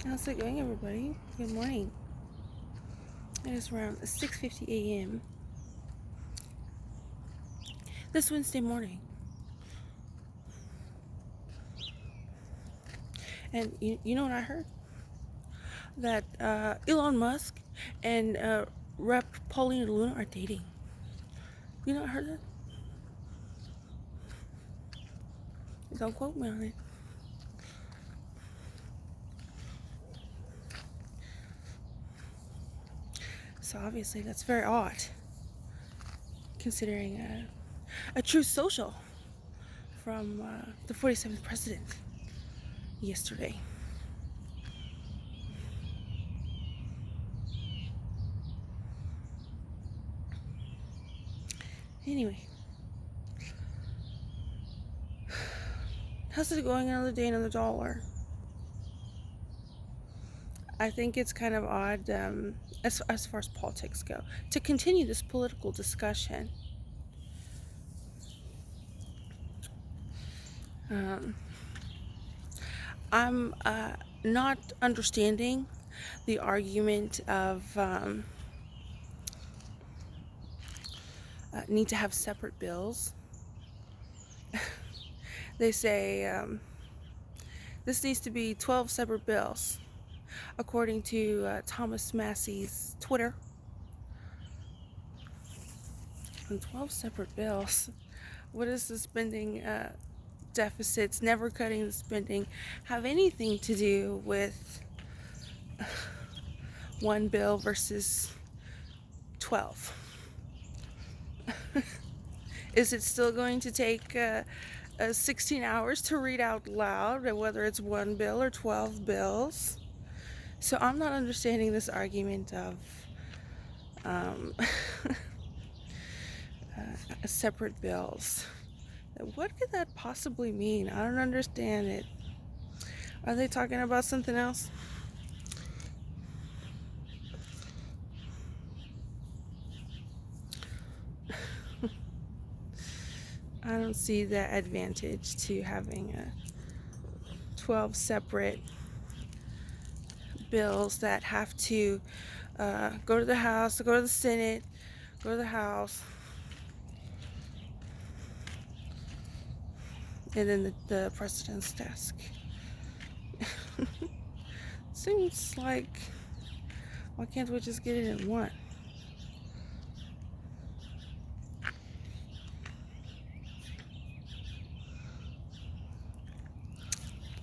How's it going, everybody? Good morning. It is around 6:50 a.m. this Wednesday morning. And you know what I heard? That Elon Musk and Rep. Paulina Luna are dating. You know, I heard that? Don't quote me on it. So obviously that's very odd, considering a true social from the 47th president yesterday. Anyway, how's it going? Another day, another dollar. I think it's kind of odd, as far as politics go, to continue this political discussion. I'm not understanding the argument of need to have separate bills. They say this needs to be 12 separate bills, according to Thomas Massey's Twitter. And 12 separate bills. What is the spending deficits, never cutting the spending, have anything to do with one bill versus 12? Is it still going to take 16 hours to read out loud, whether it's one bill or 12 bills? So I'm not understanding this argument of separate bills. What could that possibly mean? I don't understand it. Are they talking about something else? I don't see the advantage to having 12 separate bills that have to go to the House, go to the Senate, go to the House, and then the president's desk. Seems like, why can't we just get it in one?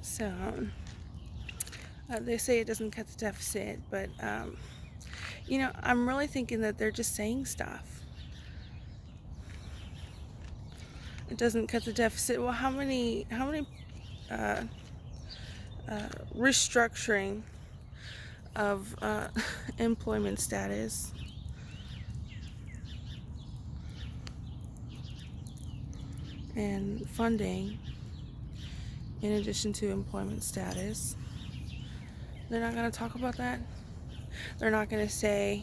So they say it doesn't cut the deficit, but I'm really thinking that they're just saying stuff. It doesn't cut the deficit. Well, how many restructuring of employment status and funding in addition to employment status? They're not going to talk about that. They're not going to say,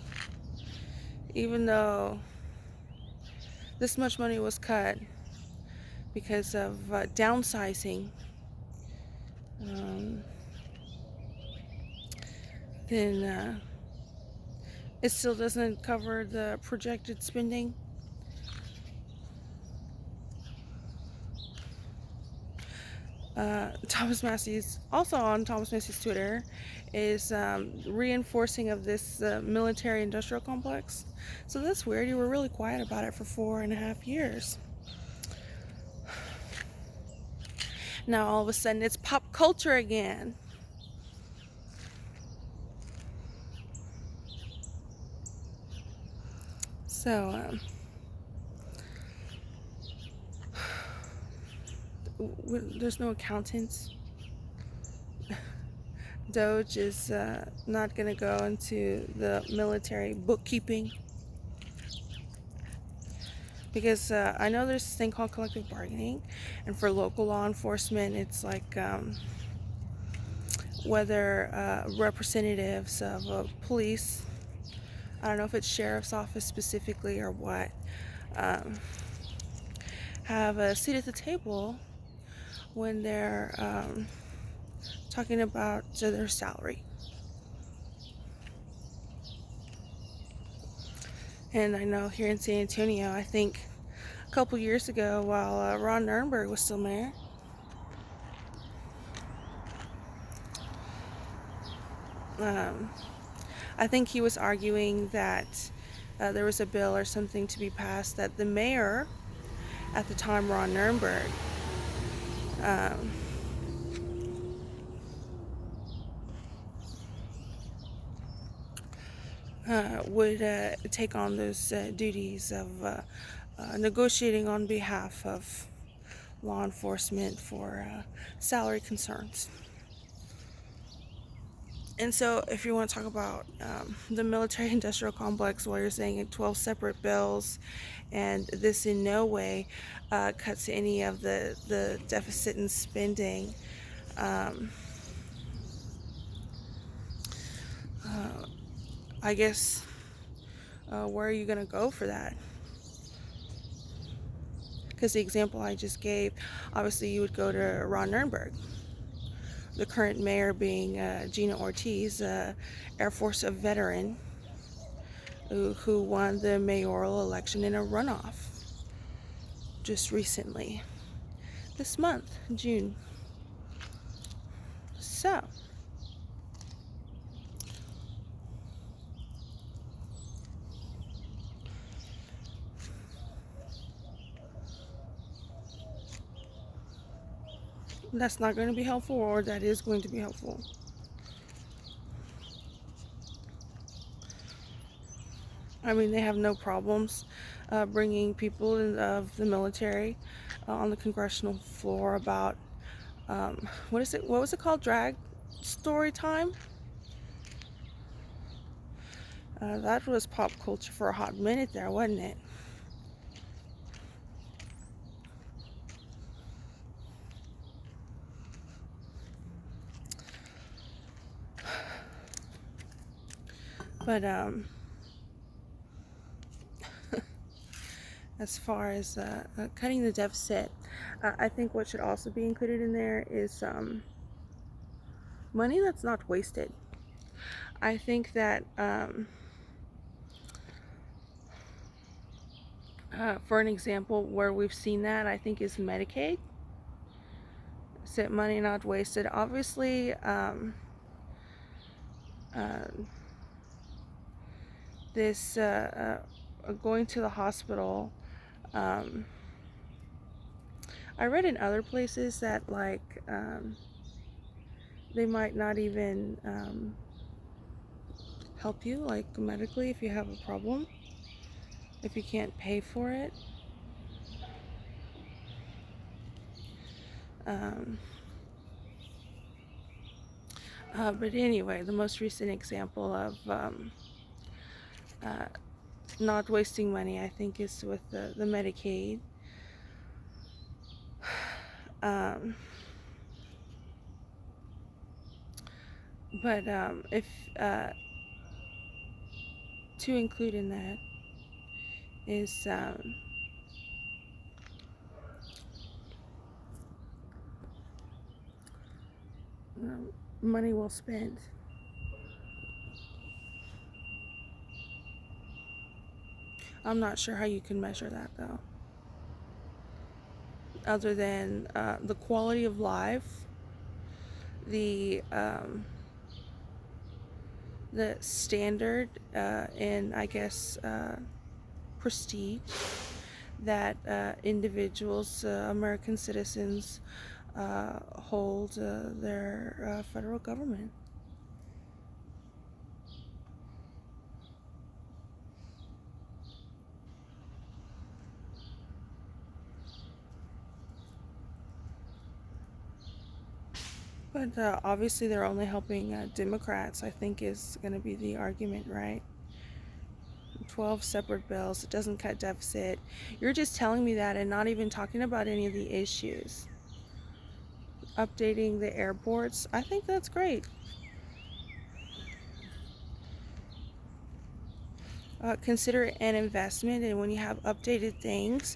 even though this much money was cut because of downsizing, then it still doesn't cover the projected spending. Thomas Massey's, also on Thomas Massey's Twitter, is reinforcing of this military industrial complex. So that's weird. You were really quiet about it for 4.5 years. Now all of a sudden it's pop culture again. So there's no accountants. Doge is not going to go into the military bookkeeping, because I know there's this thing called collective bargaining, and for local law enforcement it's like whether representatives of police, I don't know if it's sheriff's office specifically or what, have a seat at the table when they're talking about their salary. And I know here in San Antonio, I think a couple years ago, while Ron Nirenberg was still mayor, um, I think he was arguing that there was a bill or something to be passed that the mayor at the time, Ron Nirenberg, um, would take on those duties of negotiating on behalf of law enforcement for salary concerns. And so, if you want to talk about the military industrial complex, while you're saying 12 separate bills, and this in no way cuts any of the deficit in spending, um, uh, I guess, where are you going to go for that? Because the example I just gave, obviously, you would go to Ron Nirenberg, the current mayor being Gina Ortiz, Air Force veteran who won the mayoral election in a runoff just recently, this month, June. So, that's not going to be helpful, or that is going to be helpful. I mean, they have no problems bringing people of the military on the congressional floor about what is it? What was it called? Drag story time. That was pop culture for a hot minute there, wasn't it? But as far as cutting the deficit, I think what should also be included in there is money that's not wasted. I think that for an example where we've seen that, I think is Medicaid. Money not wasted. Obviously, this going to the hospital. I read in other places that they might not even help you medically if you have a problem, if you can't pay for it. But anyway, the most recent example of not wasting money, I think, is with the Medicaid. But if to include in that is money well spent. I'm not sure how you can measure that though, other than the quality of life, the standard and I guess prestige that individuals, American citizens, hold their federal government. But obviously they're only helping Democrats, I think is going to be the argument, right? 12 separate bills, it doesn't cut deficit. You're just telling me that and not even talking about any of the issues. Updating the airports, I think that's great. Consider it an investment, and when you have updated things,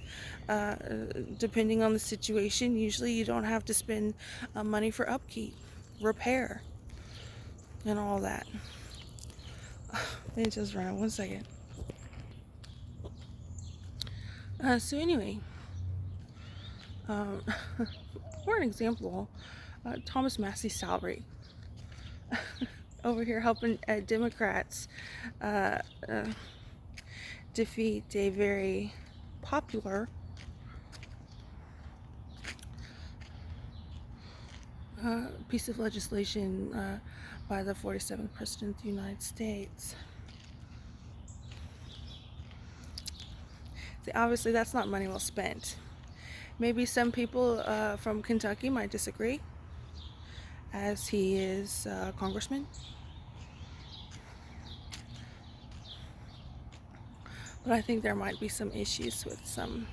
depending on the situation, usually you don't have to spend money for upkeep, repair, and all that. It just ran 1 second. So anyway, for an example, Thomas Massey's salary. Over here helping Democrats defeat a very popular piece of legislation by the 47th President of the United States. See, obviously that's not money well spent. Maybe some people from Kentucky might disagree, as he is a congressman. But I think there might be some issues with some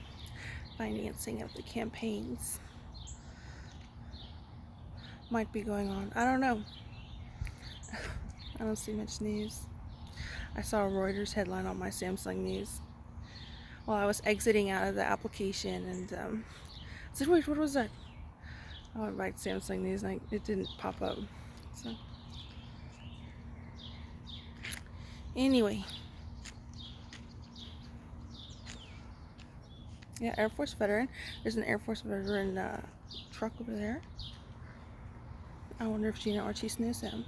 financing of the campaigns. Might be going on. I don't know. I don't see much news. I saw a Reuters headline on my Samsung News while I was exiting out of the application, and I said, wait, what was that? I went back to Samsung News and it didn't pop up. So anyway, yeah, Air Force veteran. There's an Air Force veteran truck over there. I wonder if Gina Ortiz knows him.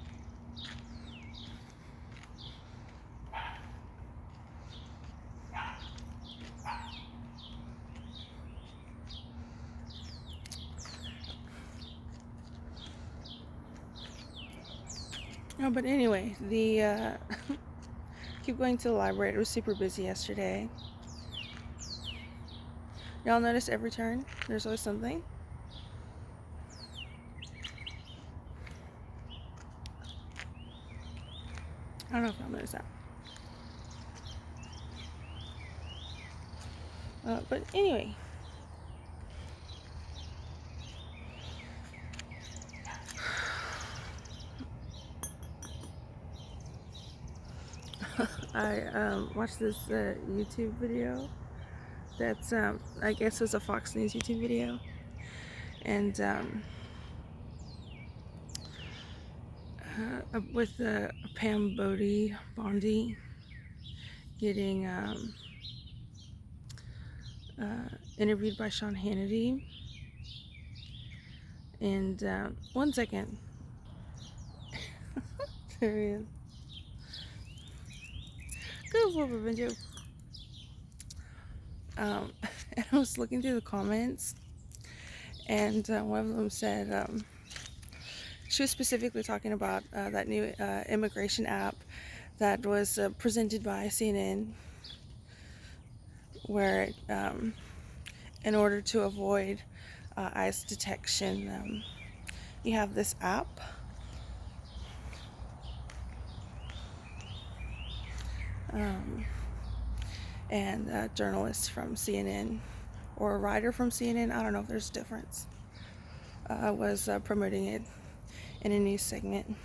Oh, but anyway, the keep going to the library. It was super busy yesterday. Y'all notice every turn there's always something. I don't know if y'all notice that. But anyway, I watched this YouTube video that's I guess it was a Fox News YouTube video, and with Pam Bondi getting interviewed by Sean Hannity. And one second. There he is. Good for Benjo. And I was looking through the comments, and one of them said she was specifically talking about that new immigration app that was presented by CNN, where in order to avoid ICE detection, you have this app. And a journalist from CNN, or a writer from CNN, I don't know if there's a difference, was promoting it in a news segment.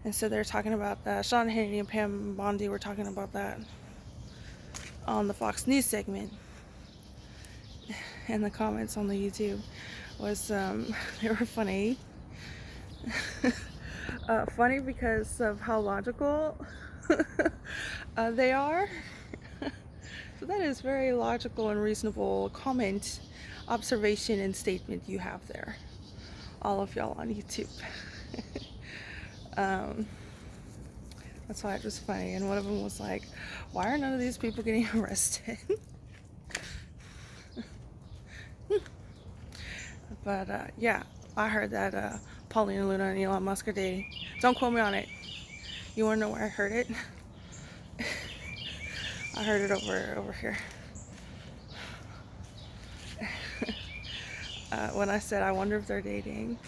And so they're talking about Sean Hannity and Pam Bondi were talking about that on the Fox News segment. And the comments on the YouTube was they were funny. Funny because of how logical they are. So that is very logical and reasonable comment, observation, and statement you have there, all of y'all on YouTube. That's why it was funny. And one of them was like, why are none of these people getting arrested? But yeah, I heard that Paulina Luna and Elon Musk are dating. Don't quote me on it. You want to know where I heard it? I heard it over here. When I said, I wonder if they're dating.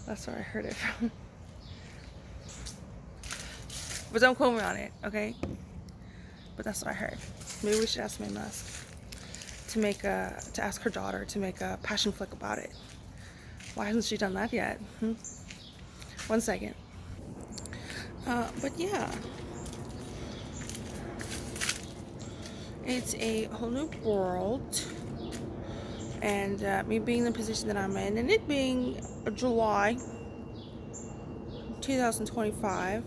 That's where I heard it from. But don't quote me on it, okay? But that's what I heard. Maybe we should ask May Musk to ask her daughter to make a passion flick about it. Why hasn't she done that yet? 1 second. But yeah, it's a whole new world, and me being in the position that I'm in, and it being July 2025,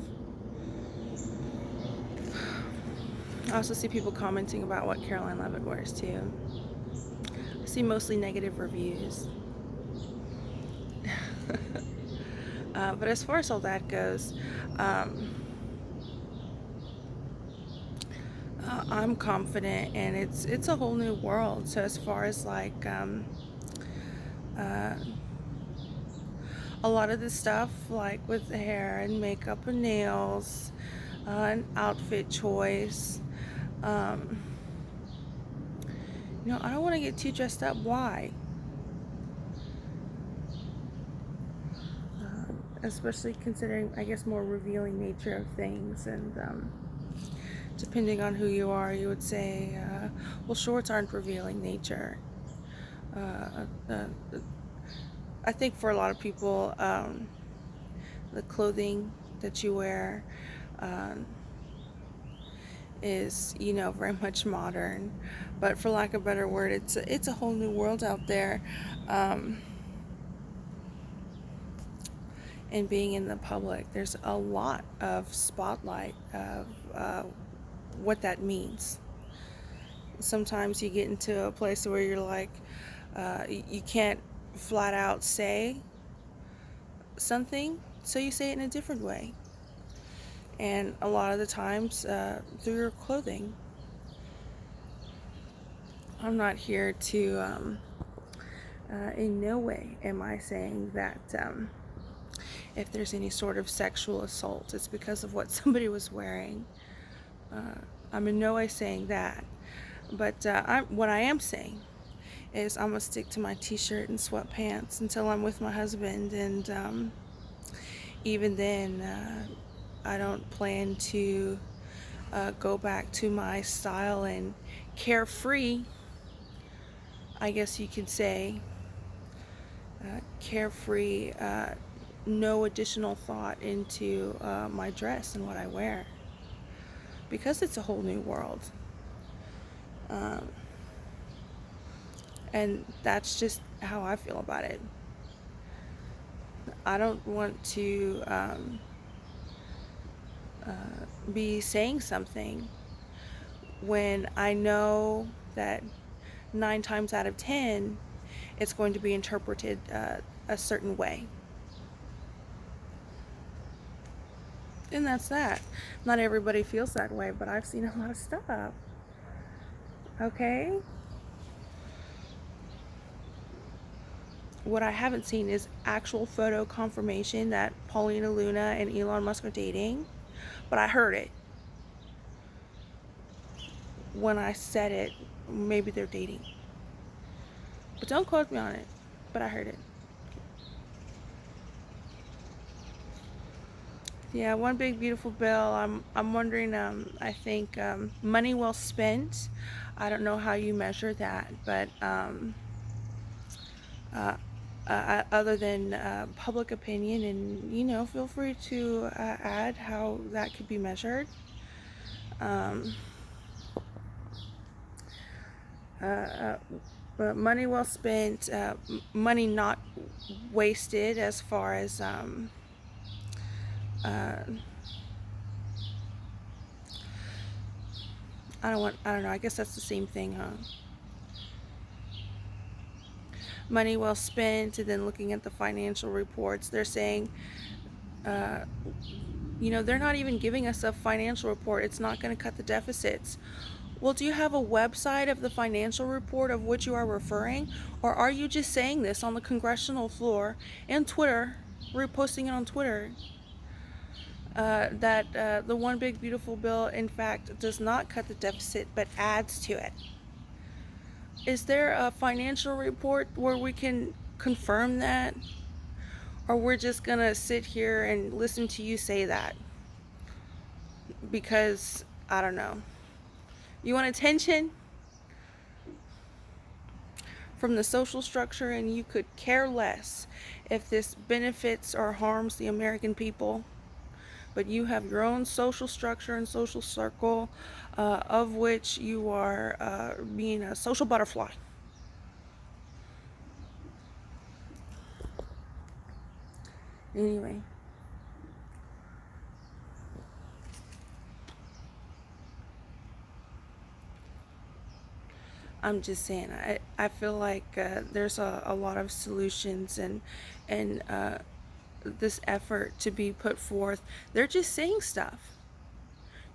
I also see people commenting about what Caroline Levitt wears too. I see mostly negative reviews. But as far as all that goes, I'm confident, and it's a whole new world. So as far as like a lot of this stuff, like with the hair and makeup and nails, and outfit choice, I don't want to get too dressed up. Why? Especially considering, I guess, more revealing nature of things, and depending on who you are, you would say, well, shorts aren't revealing nature. I think for a lot of people, the clothing that you wear is, very much modern, but for lack of a better word, it's a whole new world out there. And being in the public, there's a lot of spotlight of what that means. Sometimes you get into a place where you're like, you can't flat out say something, so you say it in a different way. And a lot of the times through your clothing. I'm not here to, in no way am I saying that if there's any sort of sexual assault, it's because of what somebody was wearing. I'm in no way saying that. But what I am saying is I'm going to stick to my t-shirt and sweatpants until I'm with my husband. And even then, I don't plan to go back to my style and carefree, I guess you could say. Carefree, no additional thought into my dress and what I wear, because it's a whole new world. And that's just how I feel about it. I don't want to be saying something when I know that 9 times out of 10 it's going to be interpreted a certain way. And that's that. Not everybody feels that way, but I've seen a lot of stuff. Okay? What I haven't seen is actual photo confirmation that Paulina Luna and Elon Musk are dating, but I heard it. When I said it, maybe they're dating. But don't quote me on it, but I heard it. Yeah, one big beautiful bill. I'm wondering, I think money well spent. I don't know how you measure that, but other than public opinion, and feel free to add how that could be measured. But money well spent, money not wasted, as far as I don't know, I guess that's the same thing, huh? Money well spent, and then looking at the financial reports, they're saying, they're not even giving us a financial report. It's not going to cut the deficits. Well, do you have a website of the financial report of which you are referring? Or are you just saying this on the congressional floor and Twitter, reposting it on Twitter, that the one big beautiful bill, in fact, does not cut the deficit but adds to it? Is there a financial report where we can confirm that? Or we're just going to sit here and listen to you say that? Because, I don't know. You want attention from the social structure, and you could care less if this benefits or harms the American people. But you have your own social structure and social circle, of which you are being a social butterfly. Anyway. I'm just saying, I feel like there's a lot of solutions and this effort to be put forth. They're just saying stuff.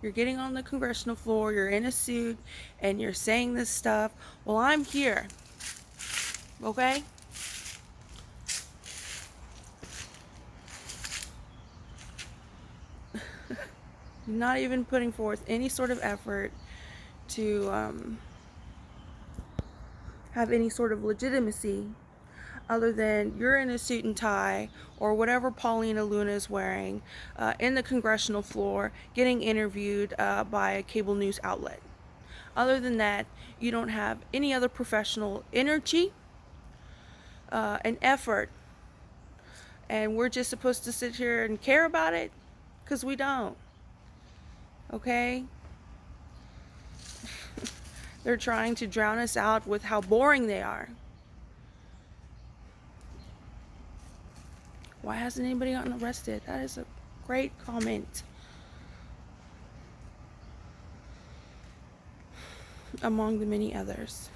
You're getting on the congressional floor, you're in a suit, and you're saying this stuff. Well, I'm here. Okay? Not even putting forth any sort of effort to have any sort of legitimacy other than you're in a suit and tie or whatever Paulina Luna is wearing in the congressional floor getting interviewed by a cable news outlet. Other than that, you don't have any other professional energy and effort, and we're just supposed to sit here and care about it because we don't. Okay? They're trying to drown us out with how boring they are. Why hasn't anybody gotten arrested? That is a great comment. Among the many others.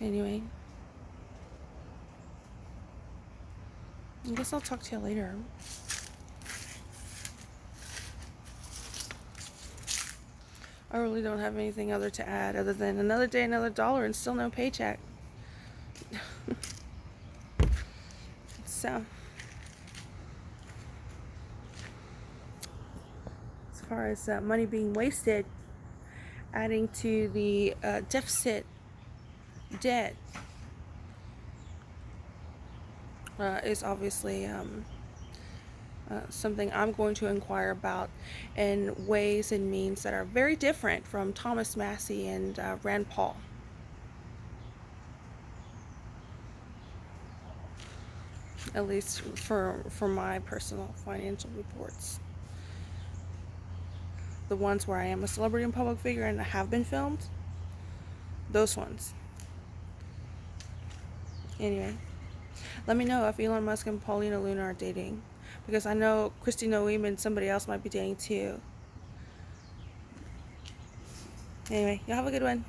Anyway. I guess I'll talk to you later. I really don't have anything other to add other than another day, another dollar, and still no paycheck. So, as far as money being wasted, adding to the deficit debt is obviously something I'm going to inquire about in ways and means that are very different from Thomas Massey and Rand Paul. At least for my personal financial reports. The ones where I am a celebrity and public figure and I have been filmed, those ones. Anyway, let me know if Elon Musk and Paulina Luna are dating, because I know Kristi Noem and somebody else might be dating too. Anyway, y'all have a good one.